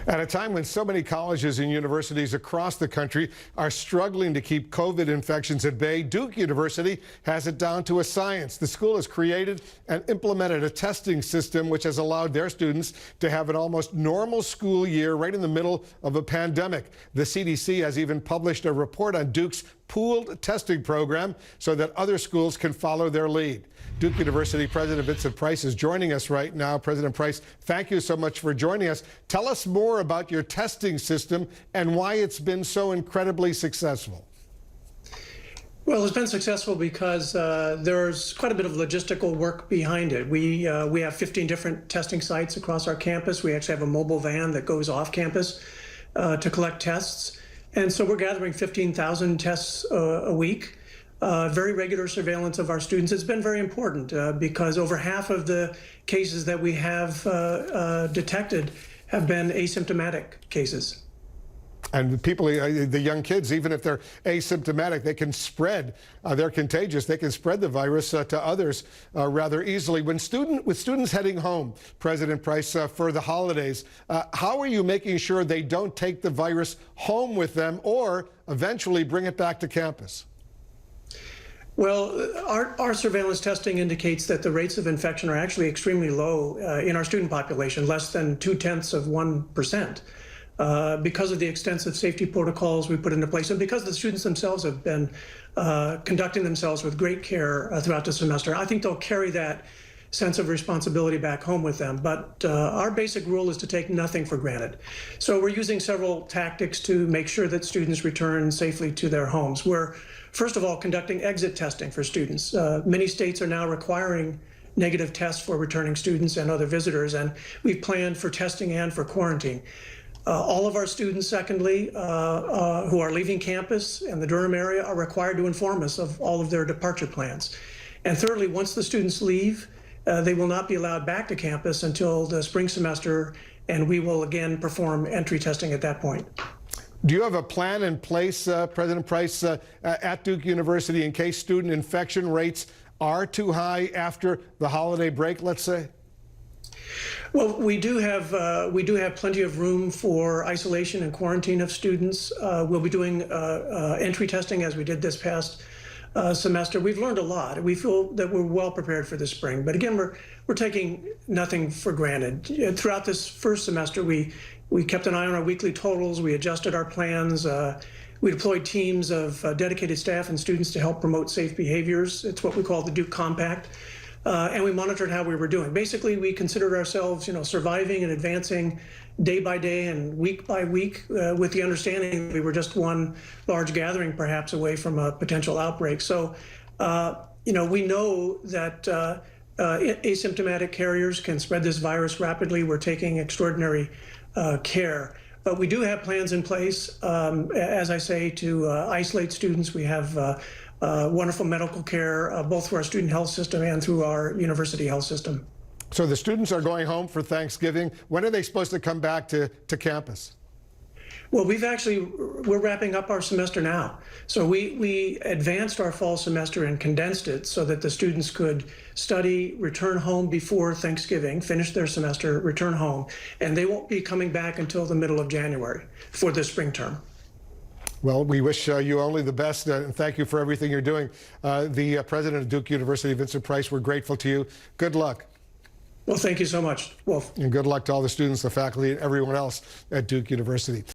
At a time when so many colleges and universities across the country are struggling to keep COVID infections at bay, Duke University has it down to a science. The school has created and implemented a testing system which has allowed their students to have an almost normal school year right in the middle of a pandemic. The CDC has even published a report on Duke's pooled testing program so that other schools can follow their lead. Duke University President Vincent Price is joining us right now. President Price, thank you so much for joining us. Tell us more about your testing system and why it's been so incredibly successful. Well, it's been successful because there's quite a bit of logistical work behind it. We have 15 different testing sites across our campus. We actually have a mobile van that goes off campus to collect tests. And so we're gathering 15,000 tests a week. Very regular surveillance of our students. It's been very important because over half of the cases that we have detected have been asymptomatic cases. And people, the young kids, even if they're asymptomatic, they can spread, they're contagious, they can spread the virus to others rather easily. With students heading home, President Price, for the holidays, how are you making sure they don't take the virus home with them or eventually bring it back to campus? Well, our surveillance testing indicates that the rates of infection are actually extremely low in our student population, less than 0.2%. Because of the extensive safety protocols we put into place and because the students themselves have been conducting themselves with great care throughout the semester, I think they'll carry that sense of responsibility back home with them. But our basic rule is to take nothing for granted. So we're using several tactics to make sure that students return safely to their homes. We're, first of all, conducting exit testing for students. Many states are now requiring negative tests for returning students and other visitors, and we've planned for testing and for quarantine. All of our students, secondly, who are leaving campus in the Durham area are required to inform us of all of their departure plans. And thirdly, once the students leave, they will not be allowed back to campus until the spring semester, and we will again perform entry testing at that point. Do you have a plan in place, President Price, at Duke University in case student infection rates are too high after the holiday break, let's say? Well, we do have plenty of room for isolation and quarantine of students. We'll be doing entry testing as we did this past semester. We've learned a lot. We feel that we're well prepared for the spring. But again, we're taking nothing for granted. Throughout this first semester, we kept an eye on our weekly totals. We adjusted our plans. We deployed teams of dedicated staff and students to help promote safe behaviors. It's what we call the Duke Compact. And we monitored how we were doing. Basically, we considered ourselves, surviving and advancing day by day and week by week with the understanding that we were just one large gathering perhaps away from a potential outbreak. So, we know that asymptomatic carriers can spread this virus rapidly. We're taking extraordinary care. But we do have plans in place, as I say, to isolate students. We have wonderful medical care, both through our student health system and through our university health system. So the students are going home for Thanksgiving. When are they supposed to come back to campus? Well, we're wrapping up our semester now. So we advanced our fall semester and condensed it so that the students could study, return home before Thanksgiving, finish their semester, return home, and they won't be coming back until the middle of January for the spring term. Well, we wish you only the best, and thank you for everything you're doing. The president of Duke University, Vincent Price, we're grateful to you. Good luck. Well, thank you so much, Wolf. And good luck to all the students, the faculty, and everyone else at Duke University.